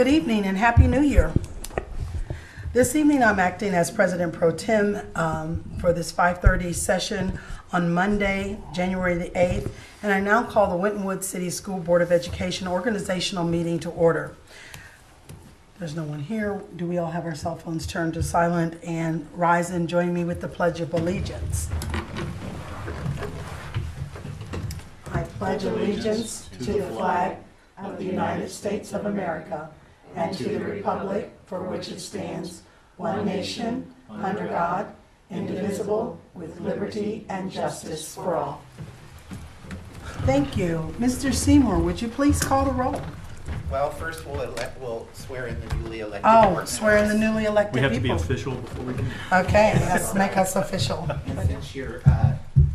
Good evening and Happy New Year. This evening I'm acting as President Pro Tem for this 5:30 session on Monday, January the 8th, and I now call the Winton Woods City School Board of Education organizational meeting to order. There's no one here. Do we all have our cell phones turned to silent and rise and join me with the Pledge of Allegiance? I pledge allegiance to the flag of the United States of America and to the republic for which it stands, one nation, under God, indivisible, with liberty and justice for all. Thank you. Mr. Seymour, would you please call the roll? Well, first we'll swear in the newly elected board members. Swear in the newly elected people. We have to be official before we can. Okay, let's make us official. And since you're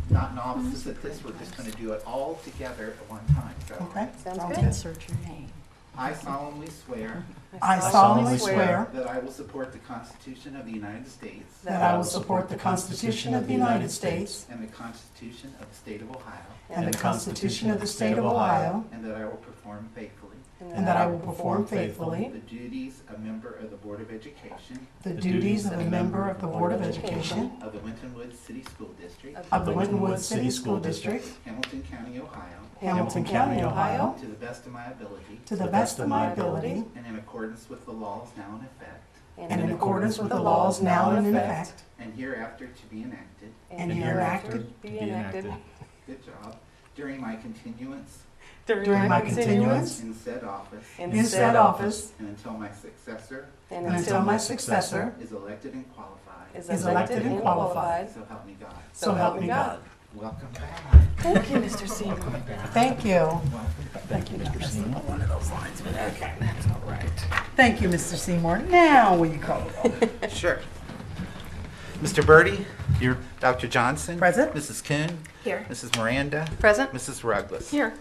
not novices at this, we're just going to do it all together at one time. So, Okay. Sounds Okay. good. Insert your name. I solemnly swear I solemnly swear that I will support the Constitution of the United States that I will support the Constitution of the United States and the Constitution of the State of Ohio, and the Constitution of the State of Ohio, and that I will perform faithfully and that I will perform faithfully the duties of member of the Board of Education the duties of a member of the Board of Education of the Winton Woods City School District, of the Winton Woods City School District, Hamilton County, Ohio, Hamilton County, Ohio, to the best of my ability to the best of my ability and in accordance with the laws now in effect and in accordance with the laws now in effect and hereafter to be enacted. and hereafter Be enacted Good job. During my continuance during my continuance in said office in said office and until my successor and until my successor is elected and qualified. is elected and qualified. So help me God. So help me God. Welcome back. Thank you, Mr. Seymour. Thank you. Thank you, Mr. Seymour. One of those lines, but okay, that's all right. Thank you, Mr. Seymour. Now will you call the roll? Sure. Mr. Birdie, Here. Dr. Johnson. Present. Mrs. Kuhn. Here. Mrs. Miranda. Present. Mrs. Ruggles. Here.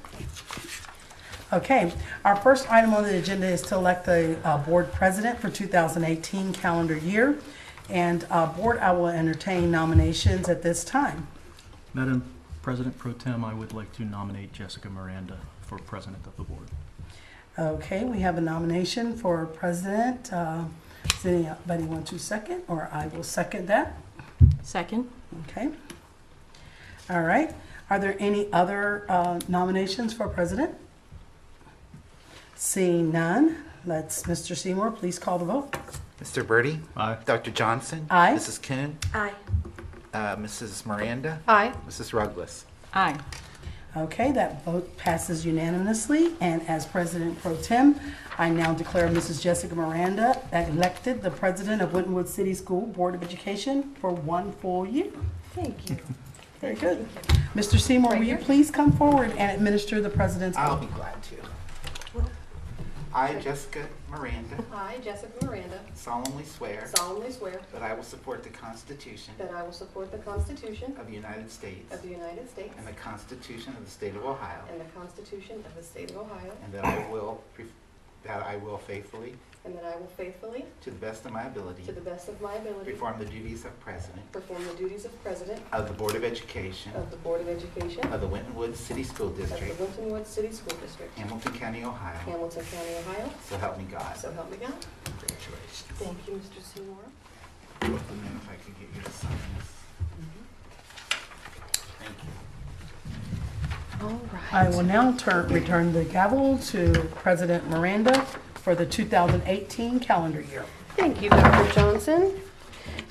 Okay, our first item on the agenda is to elect the board president for 2018 calendar year. And board, I will entertain nominations at this time. Madam President Pro Tem, I would like to nominate Jessica Miranda for president of the board. Okay, we have a nomination for president. Does anybody want to second, or I will second that? Second. Okay. All right. Are there any other nominations for president? Seeing none, Mr. Seymour, please call the vote. Mr. Birdie. Aye. Dr. Johnson. Aye. Mrs. Kuhn. Aye. Mrs. Miranda. Aye. Mrs. Ruggles. Aye. Okay, that vote passes unanimously, and as President Pro Tem, I now declare Mrs. Jessica Miranda elected the president of Winton Woods City School Board of Education for 1 full year. Thank you. Very good. Mr. Seymour, Right will you here? please come forward and administer the president's I'll oath? be glad to. I, Jessica Miranda, I, Jessica Miranda, solemnly swear solemnly swear that I will support the Constitution that I will support the Constitution of the United States of the United States and the Constitution of the State of Ohio, and the Constitution of the State of Ohio, and that I will faithfully, and that I will faithfully, to the best of my ability, to the best of my ability, perform the duties of President perform the duties of President of the Board of Education of the Board of Education of the Winton Woods City School of the District, Winton Woods City School District, Hamilton County, Ohio. Hamilton County, Ohio. So help me God. So help me God. Congratulations. Thank you, Mr. Seymour. And if I could get you to sign this. Thank you. All right. I will now return the gavel to President Miranda for the 2018 calendar year. Thank you, Dr. Johnson.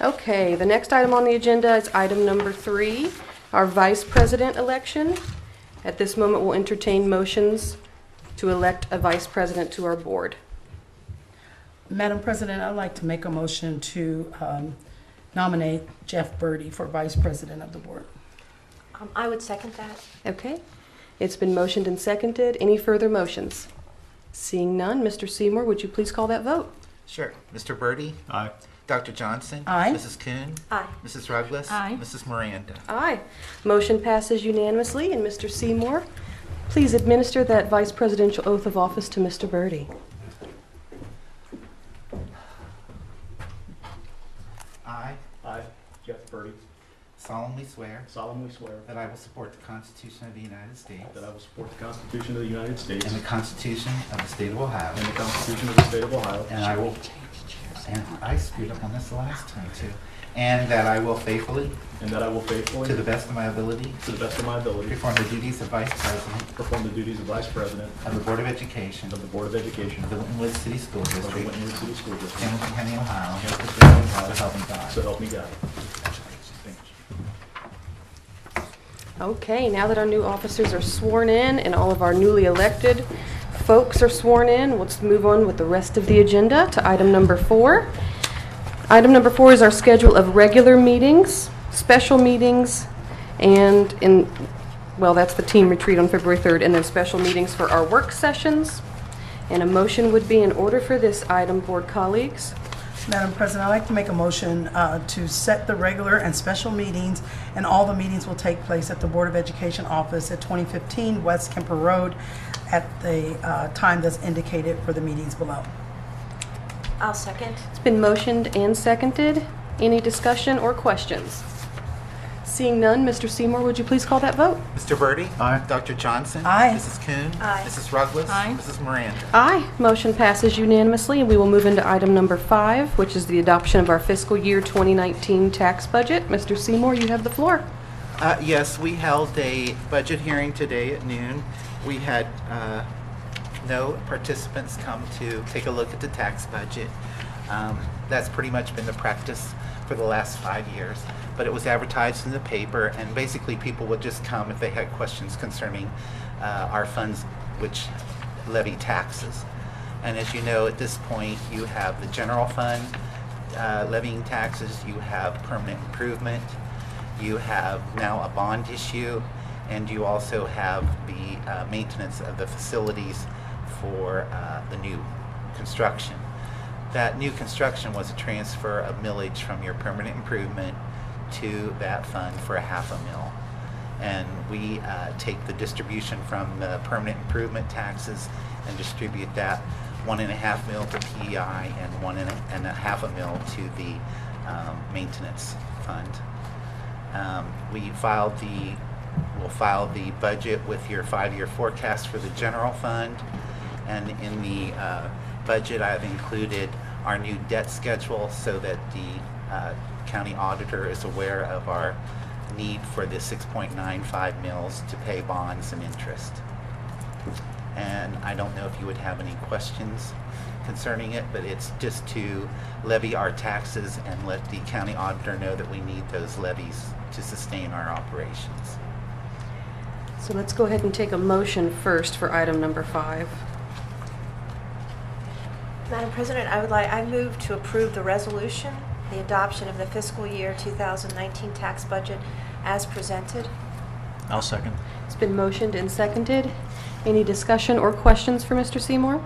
Okay, the next item on the agenda is item number 3, our vice president election. At this moment, we'll entertain motions to elect a vice president to our board. Madam President, I'd like to make a motion to nominate Jeff Birdie for vice president of the board. I would second that. Okay, it's been motioned and seconded. Any further motions? Seeing none, Mr. Seymour, would you please call that vote? Sure. Mr. Birdie. Aye. Dr. Johnson. Aye. Mrs. Kuhn. Aye. Mrs. Ruggles. Aye. Mrs. Miranda. Aye. Motion passes unanimously, and Mr. Seymour, please administer that vice presidential oath of office to Mr. Birdie. I Aye. Jeff Birdie. solemnly swear solemnly swear that I will support the Constitution of the United States that I will support the Constitution of the United States and the Constitution of the State of Ohio. and the Constitution of the State of Ohio, And I will, and I screwed up on this the last time too. And that I will faithfully, and that I will faithfully, to the best of my ability, to the best of my ability, perform the duties of Vice President perform the duties of Vice President of the Board of Education of the Board of Education of the of Winton City School the District, Winton City School District, Hamilton County, Ohio. Hamilton County, Ohio. So help me God. So help me God. Congratulations. Thank you. Okay, now that our new officers are sworn in and all of our newly elected folks are sworn in, let's move on with the rest of the agenda to item number 4. Item number 4 is our schedule of regular meetings, special meetings, and that's the team retreat on February 3rd, and then special meetings for our work sessions. And a motion would be in order for this item, board colleagues. Madam President, I'd like to make a motion to set the regular and special meetings, and all the meetings will take place at the Board of Education office at 2015 West Kemper Road at the time that's indicated for the meetings below. I'll second. It's been motioned and seconded. Any discussion or questions? Seeing none, Mr. Seymour, would you please call that vote? Mr. Birdie? Aye. Dr. Johnson? Aye. Mrs. Kuhn? Aye. Mrs. Ruggles? Aye. Mrs. Miranda? Aye. Motion passes unanimously, and we will move into item number 5, which is the adoption of our fiscal year 2019 tax budget. Mr. Seymour, you have the floor. Yes, we held a budget hearing today at noon. We had no participants come to take a look at the tax budget. That's pretty much been the practice for the last 5 years. But it was advertised in the paper, and basically people would just come if they had questions concerning our funds which levy taxes. And as you know, at this point, you have the general fund levying taxes, you have permanent improvement, you have now a bond issue, and you also have the maintenance of the facilities for the new construction. That new construction was a transfer of millage from your permanent improvement to that fund for $0.50 and we take the distribution from the permanent improvement taxes and distribute that $1.5 million to PEI and $1.5 million to the maintenance fund. We'll file the budget with your 5-year forecast for the general fund, and in the budget I've included our new debt schedule so that the county auditor is aware of our need for the 6.95 mils to pay bonds and interest. And I don't know if you would have any questions concerning it, but it's just to levy our taxes and let the county auditor know that we need those levies to sustain our operations. So let's go ahead and take a motion first for item number 5. Madam President, I move to approve the resolution, the adoption of the fiscal year 2019 tax budget as presented. I'll second. It's been motioned and seconded. Any discussion or questions for Mr. Seymour?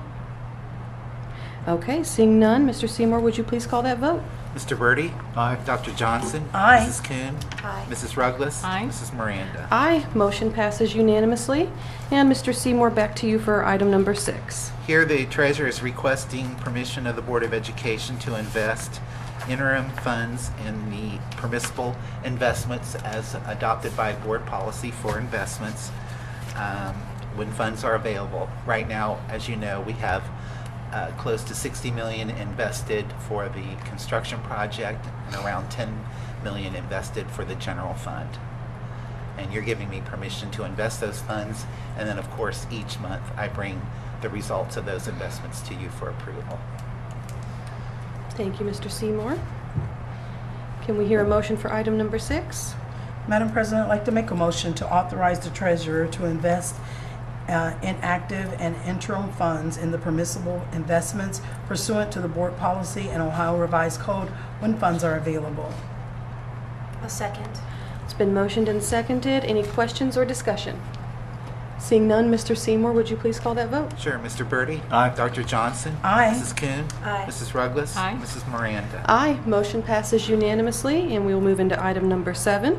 Okay, seeing none, Mr. Seymour, would you please call that vote? Mr. Birdie? Aye. Dr. Johnson? Aye. Mrs. Kuhn? Aye. Mrs. Ruggles? Aye. Mrs. Miranda? Aye. Motion passes unanimously. And Mr. Seymour, back to you for item number 6. Here, the treasurer is requesting permission of the Board of Education to invest interim funds in the permissible investments as adopted by board policy for investments when funds are available. Right now, as you know, we have close to $60 million invested for the construction project and around $10 million invested for the general fund. And you're giving me permission to invest those funds, and then of course each month I bring the results of those investments to you for approval. Thank you, Mr. Seymour. Can we hear a motion for item number 6? Madam President, I'd like to make a motion to authorize the treasurer to invest in active and interim funds in the permissible investments pursuant to the board policy and Ohio Revised Code when funds are available. A second. It's been motioned and seconded. Any questions or discussion? Seeing none, Mr. Seymour, would you please call that vote? Sure. Mr. Birdie? Aye. Dr. Johnson? Aye. Mrs. Kuhn? Aye. Mrs. Ruggles? Aye. Mrs. Miranda? Aye. Motion passes unanimously, and we will move into item number 7.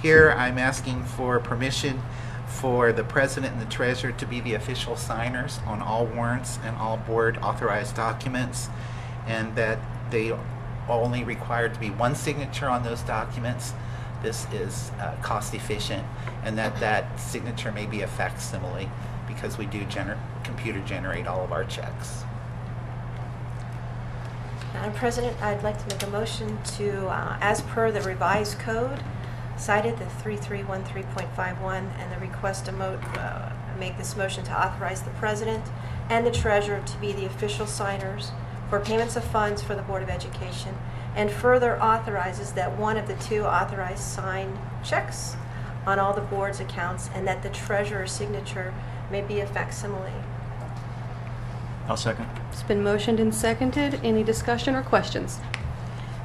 Here I'm asking for permission for the president and the treasurer to be the official signers on all warrants and all board authorized documents, and that they are only required to be one signature on those documents. this is cost efficient, and that signature may be a facsimile because we do computer generate all of our checks. Madam President, I'd like to make a motion to, as per the revised code, cited the 3313.51, and the request to make this motion to authorize the President and the Treasurer to be the official signers for payments of funds for the Board of Education, and further authorizes that one of the two authorized signed checks on all the board's accounts, and that the Treasurer's signature may be a facsimile. I'll second. It's been motioned and seconded. Any discussion or questions?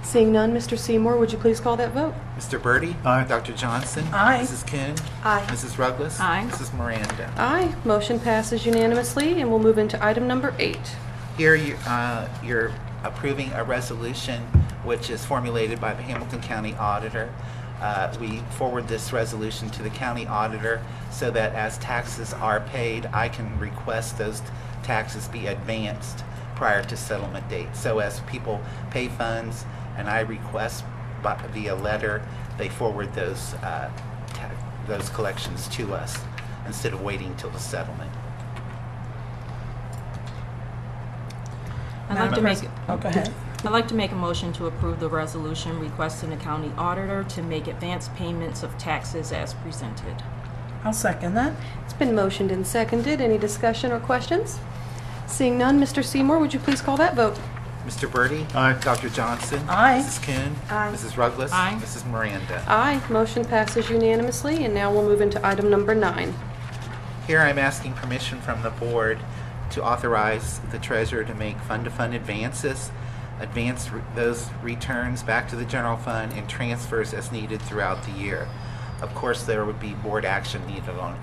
Seeing none, Mr. Seymour, would you please call that vote? Mr. Birdie? Aye. Dr. Johnson? Aye. Mrs. Kuhn? Aye. Mrs. Ruggles? Aye. Mrs. Miranda? Aye. Motion passes unanimously, and we'll move into item number 8. Here you're approving a resolution which is formulated by the Hamilton County Auditor. We forward this resolution to the county auditor so that as taxes are paid, I can request those taxes be advanced prior to settlement date. So as people pay funds and I request via letter, they forward those collections to us instead of waiting till the settlement. I'd like to make Oh, go ahead. I'd like to make a motion to approve the resolution requesting the county auditor to make advance payments of taxes as presented. I'll second that. It's been motioned and seconded. Any discussion or questions? Seeing none, Mr. Seymour, would you please call that vote? Mr. Birdie? Aye. Dr. Johnson? Aye. Mrs. Kuhn? Aye. Mrs. Ruggles? Aye. Mrs. Miranda? Aye. Motion passes unanimously, and now we'll move into item number 9. Here I'm asking permission from the board to authorize the treasurer to make fund-to-fund advances, advance those returns back to the general fund, and transfers as needed throughout the year. Of course, there would be board action needed on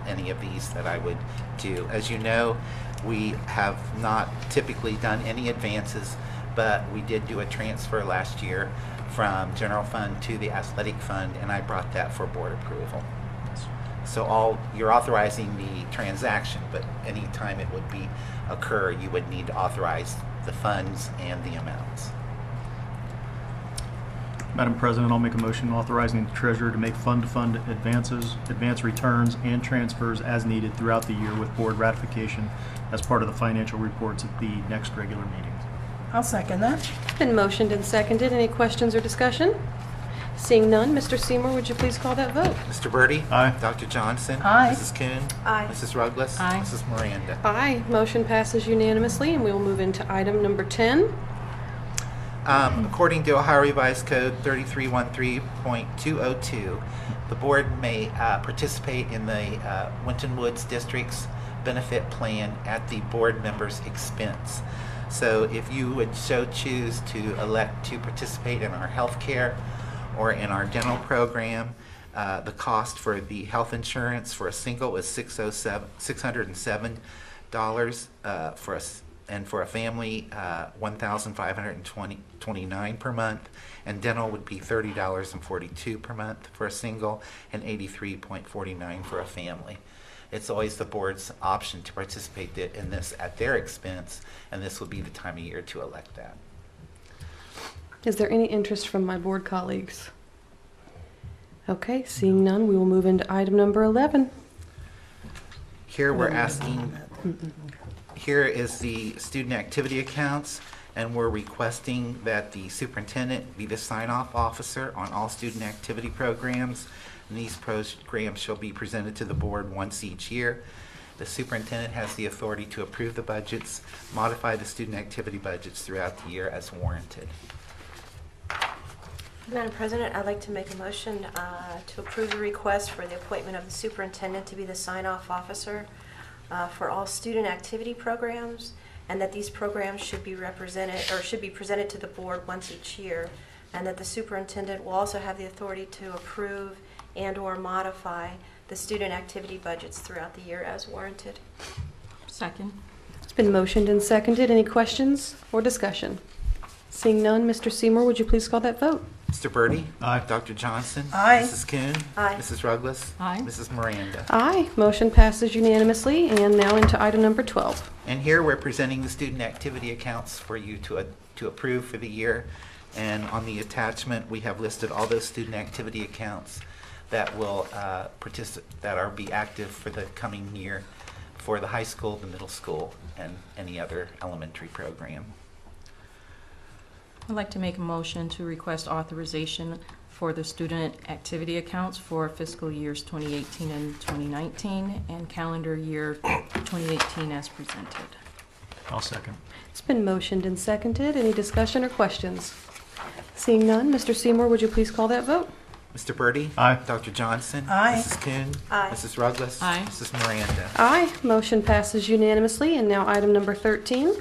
any of these that I would do. As you know, we have not typically done any advances, but we did do a transfer last year from general fund to the athletic fund, and I brought that for board approval. So you're authorizing the transaction, but any time it would occur, you would need to authorize the funds and the amounts. Madam President, I'll make a motion authorizing the treasurer to make fund-to-fund advances, advance returns, and transfers as needed throughout the year with board ratification as part of the financial reports at the next regular meeting. I'll second that. It's been motioned and seconded. Any questions or discussion? Seeing none, Mr. Seymour, would you please call that vote? Mr. Birdie? Aye. Dr. Johnson? Aye. Mrs. Kuhn? Aye. Mrs. Ruggles? Aye. Mrs. Miranda? Aye. Motion passes unanimously, and we will move into item number 10. According to Ohio Revised Code 3313.202, the board may participate in the Winton Woods District's benefit plan at the board member's expense. So if you would so choose to elect to participate in our health care or in our dental program, the cost for the health insurance for a single is $607 and for a family, $1,529 per month, and dental would be $30.42 per month for a single and $83.49 for a family. It's always the board's option to participate in this at their expense, and this would be the time of year to elect that. Is there any interest from my board colleagues? Okay, seeing none, we will move into item number 11. Here we're asking, here is the student activity accounts, and we're requesting that the superintendent be the sign-off officer on all student activity programs. And these programs shall be presented to the board once each year. The superintendent has the authority to approve the budgets, modify the student activity budgets throughout the year as warranted. Madam President, I'd like to make a motion to approve the request for the appointment of the superintendent to be the sign-off officer for all student activity programs, and that these programs should be presented to the board once each year, and that the superintendent will also have the authority to approve and/or modify the student activity budgets throughout the year as warranted. Second. It's been motioned and seconded. Any questions or discussion? Seeing none, Mr. Seymour, would you please call that vote? Mr. Birdie? Aye. Dr. Johnson? Aye. Mrs. Kuhn? Aye. Mrs. Ruggles? Aye. Mrs. Miranda? Aye. Motion passes unanimously, and now into item number 12. And here we're presenting the student activity accounts for you to approve for the year. And on the attachment, we have listed all those student activity accounts that will be active for the coming year for the high school, the middle school, and any other elementary program. I'd like to make a motion to request authorization for the student activity accounts for fiscal years 2018 and 2019 and calendar year 2018 as presented. I'll second. It's been motioned and seconded. Any discussion or questions? Seeing none, Mr. Seymour, would you please call that vote? Mr. Birdie? Aye. Dr. Johnson? Aye. Mrs. Kuhn? Aye. Mrs. Ruggles? Aye. Mrs. Miranda? Aye. Motion passes unanimously. And now item number 13.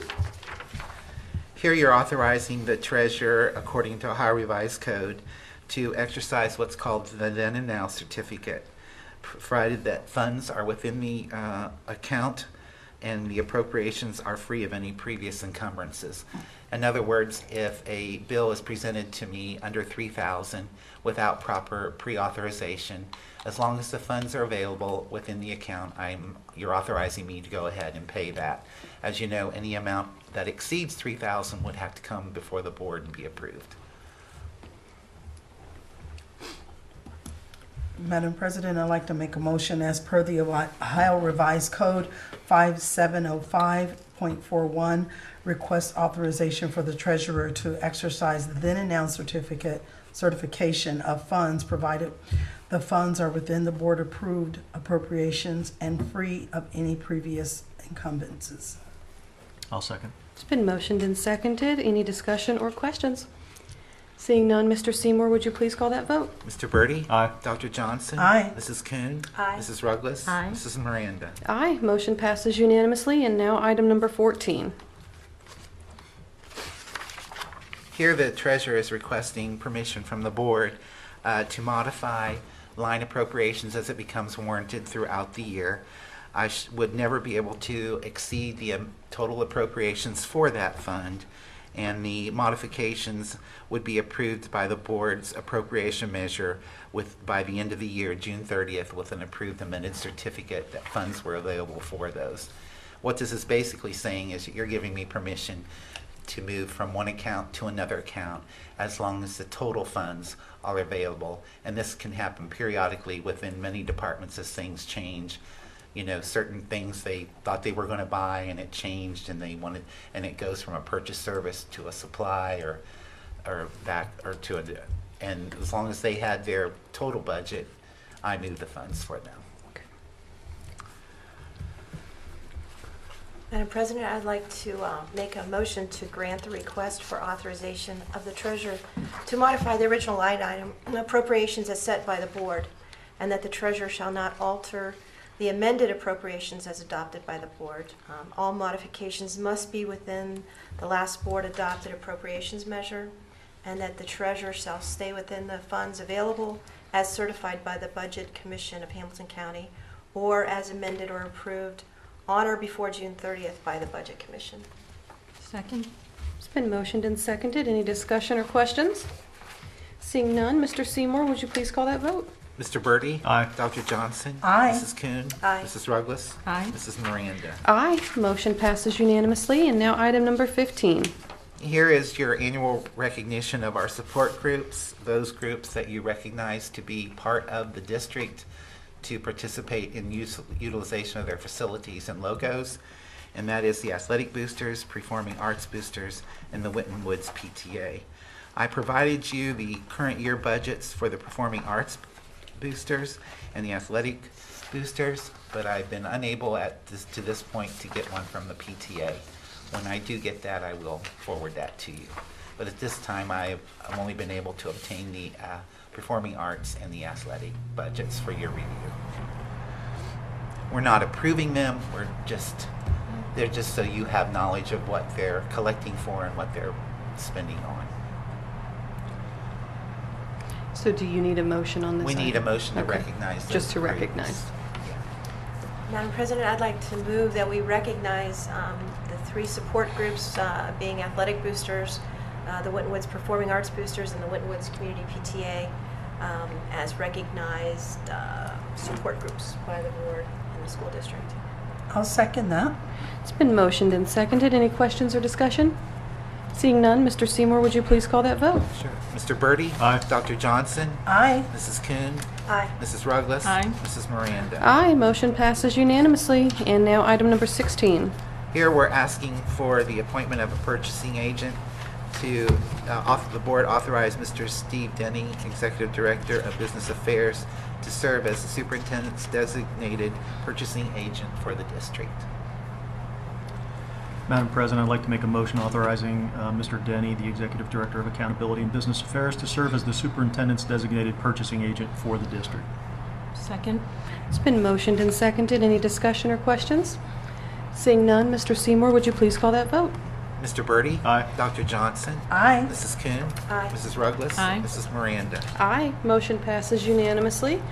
Here you're authorizing the treasurer, according to Ohio Revised Code, to exercise what's called the then and now certificate, provided that funds are within the account and the appropriations are free of any previous encumbrances. In other words, if a bill is presented to me under $3,000 without proper pre-authorization, as long as the funds are available within the account, you're authorizing me to go ahead and pay that. As you know, any amount that exceeds $3,000 would have to come before the board and be approved. Madam President, I'd like to make a motion as per the Ohio Revised Code 5705.41, request authorization for the treasurer to exercise the then and now certification of funds, provided the funds are within the board approved appropriations and free of any previous encumbrances. I'll second. It's been motioned and seconded. Any discussion or questions? Seeing none, Mr. Seymour, would you please call that vote? Mr. Birdie? Aye. Dr. Johnson? Aye. Mrs. Kuhn? Aye. Mrs. Ruggles? Aye. Mrs. Miranda? Aye. Motion passes unanimously. And now item number 14. Here, the treasurer is requesting permission from the board to modify line appropriations as it becomes warranted throughout the year. I would never be able to exceed the total appropriations for that fund, and the modifications would be approved by the board's appropriation measure by the end of the year, June 30th, with an approved amended certificate that funds were available for those. What this is basically saying is that you're giving me permission to move from one account to another account as long as the total funds are available. And this can happen periodically within many departments as things change. You know, certain things they thought they were going to buy and it changed, and it goes from a purchase service to a supply or back or to and as long as they had their total budget, I moved the funds for them. Madam President, I'd like to make a motion to grant the request for authorization of the treasurer to modify the original line item appropriations as set by the board, and that the treasurer shall not alter the amended appropriations as adopted by the board. All modifications must be within the last board adopted appropriations measure, and that the treasurer shall stay within the funds available as certified by the Budget Commission of Hamilton County, or as amended or approved on or before June 30th by the Budget Commission. Second? It's been motioned and seconded. Any discussion or questions? Seeing none, Mr. Seymour, would you please call that vote? Mr. Birdie? Aye. Dr. Johnson? Aye. Mrs. Kuhn? Aye. Mrs. Ruggles? Aye. Mrs. Miranda? Aye. Motion passes unanimously. And now item number 15. Here is your annual recognition of our support groups, those groups that you recognize to be part of the district to participate in utilization of their facilities and logos, and that is the Athletic Boosters, Performing Arts Boosters, and the Winton Woods PTA. I provided you the current year budgets for the Performing Arts Boosters and the Athletic Boosters, but I've been unable to this point to get one from the PTA. When I do get that, I will forward that to you. But at this time, I've only been able to obtain the Performing Arts and the Athletic budgets for your review. We're not approving them, they're just so you have knowledge of what they're collecting for and what they're spending on. So do you need a motion on this? We need a motion to Okay. recognize those Just to groups. recognize. Yeah. Madam President, I'd like to move that we recognize the three support groups being Athletic Boosters, the Winton Woods Performing Arts Boosters, and the Winton Woods Community PTA as recognized support groups by the board in the school district. I'll second that. It's been motioned and seconded. Any questions or discussion? Seeing none, Mr. Seymour, would you please call that vote? Sure. Mr. Birdie? Aye. Dr. Johnson? Aye. Mrs. Kuhn? Aye. Mrs. Ruggles? Aye. Mrs. Miranda? Aye, motion passes unanimously. And now item number 16. Here, we're asking for the appointment of a purchasing agent to, the board authorize Mr. Steve Denny, Executive Director of Business Affairs, to serve as the superintendent's designated purchasing agent for the district. Madam President, I'd like to make a motion authorizing Mr. Denny, the Executive Director of Accountability and Business Affairs, to serve as the superintendent's designated purchasing agent for the district. Second? It's been motioned and seconded. Any discussion or questions? Seeing none, Mr. Seymour, would you please call that vote? Mr. Birdie? Aye. Dr. Johnson? Aye. Mrs. Kuhn? Aye. Mrs. Ruggles? Aye. Mrs. Miranda? Aye, motion passes unanimously.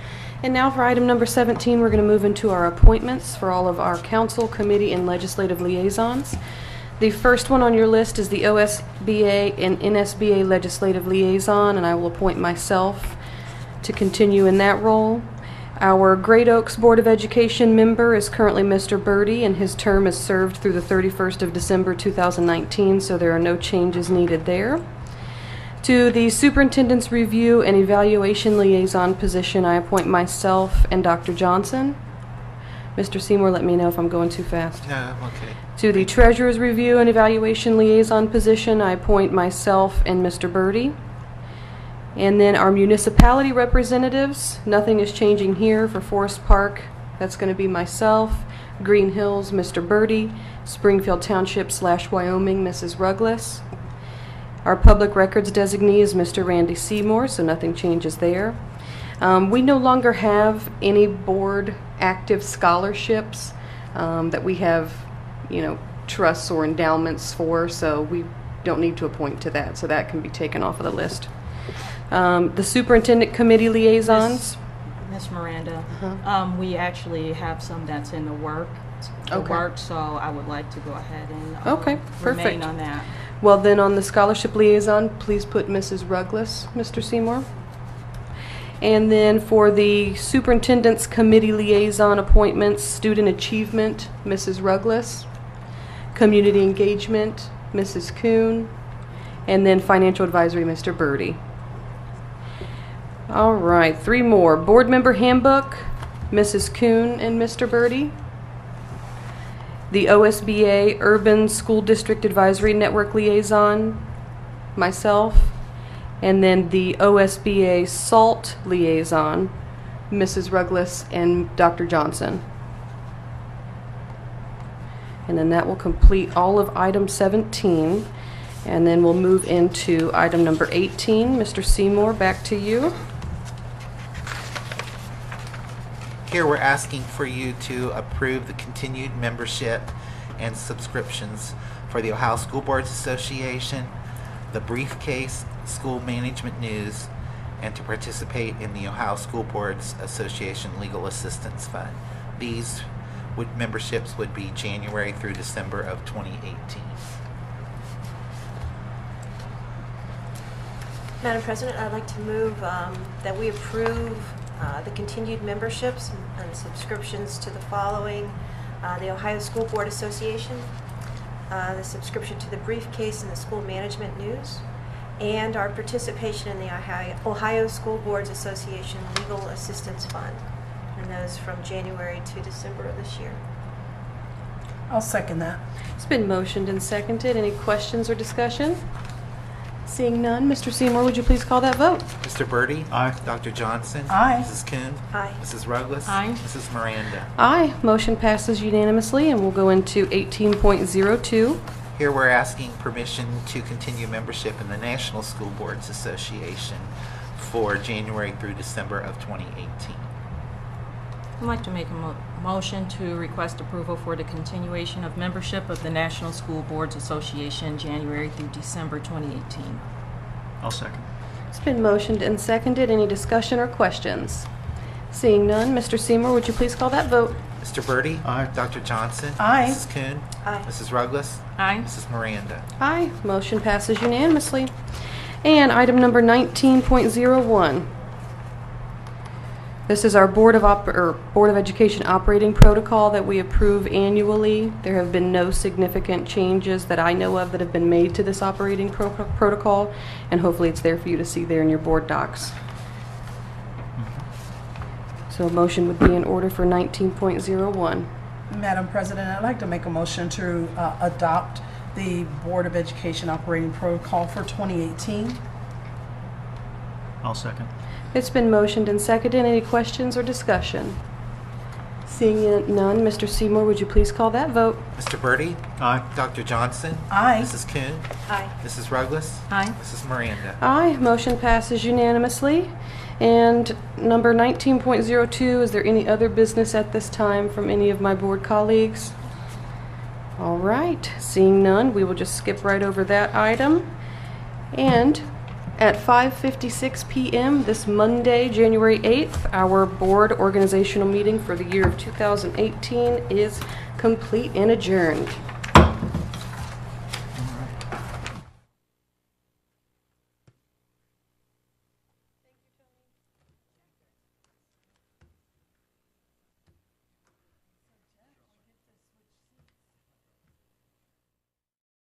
And now for item number 17, we're going to move into our appointments for all of our council, committee, and legislative liaisons. The first one on your list is the OSBA and NSBA legislative liaison, and I will appoint myself to continue in that role. Our Great Oaks Board of Education member is currently Mr. Birdie, and his term is served through the 31st of December 2019, so there are no changes needed there. To the Superintendent's Review and Evaluation Liaison position, I appoint myself and Dr. Johnson. Mr. Seymour, let me know if I'm going too fast. No, I'm okay. To the Treasurer's Review and Evaluation Liaison position, I appoint myself and Mr. Birdie. And then our municipality representatives, nothing is changing here. For Forest Park, that's going to be myself. Green Hills, Mr. Birdie. Springfield Township / Wyoming, Mrs. Ruggles. Our public records designee is Mr. Randy Seymour, so nothing changes there. We no longer have any board active scholarships that we have, trusts or endowments for, so we don't need to appoint to that, so that can be taken off of the list. The Superintendent Committee liaisons. Ms. Miranda, Uh-huh. we actually have some that's in the work, Okay. so I would like to go ahead and Okay, perfect. remain on that. Well, then on the scholarship liaison, please put Mrs. Ruggles, Mr. Seymour. And then for the Superintendent's Committee liaison appointments, Student Achievement, Mrs. Ruggles. Community Engagement, Mrs. Kuhn. And then Financial Advisory, Mr. Birdie. All right, 3 more. Board Member Handbook, Mrs. Kuhn and Mr. Birdie. The OSBA Urban School District Advisory Network Liaison, myself. And then the OSBA SALT Liaison, Mrs. Ruggles and Dr. Johnson. And then that will complete all of item 17. And then we'll move into item number 18. Mr. Seymour, back to you. Here, we're asking for you to approve the continued membership and subscriptions for the Ohio School Boards Association, the Briefcase School Management News, and to participate in the Ohio School Boards Association Legal Assistance Fund. These memberships would be January through December of 2018. Madam President, I'd like to move that we approve the continued memberships and subscriptions to the following: the Ohio School Board Association, the subscription to the Briefcase and the School Management News, and our participation in the Ohio School Boards Association Legal Assistance Fund, and those from January to December of this year. I'll second that. It's been motioned and seconded. Any questions or discussion? Seeing none, Mr. Seymour, would you please call that vote? Mr. Birdie? Aye. Dr. Johnson? Aye. Mrs. Kuhn? Aye. Mrs. Ruggles? Aye. Mrs. Miranda? Aye. Motion passes unanimously, and we'll go into 18.02. Here, we're asking permission to continue membership in the National School Boards Association for January through December of 2018. I'd like to make a motion to request approval for the continuation of membership of the National School Boards Association, January through December 2018. I'll second. It's been motioned and seconded. Any discussion or questions? Seeing none, Mr. Seymour, would you please call that vote? Mr. Birdie? Aye. Dr. Johnson? Aye. Mrs. Kuhn? Aye. Mrs. Ruggles? Aye. Mrs. Miranda? Aye. Motion passes unanimously. And item number 19.01. This is our Board of Education operating protocol that we approve annually. There have been no significant changes that I know of that have been made to this operating protocol, and hopefully it's there for you to see there in your board docs. So a motion would be in order for 19.01. Madam President, I'd like to make a motion to adopt the Board of Education operating protocol for 2018. I'll second. It's been motioned and seconded. Any questions or discussion? Seeing none, Mr. Seymour, would you please call that vote? Mr. Birdie? Aye. Dr. Johnson? Aye. Mrs. Kuhn? Aye. Mrs. Ruggles? Aye. Mrs. Miranda? Aye. Motion passes unanimously. And number 19.02, is there any other business at this time from any of my board colleagues? All right. Seeing none, we will just skip right over that item. And at 5:56 p.m. this Monday, January 8th, our board organizational meeting for the year of 2018 is complete and adjourned.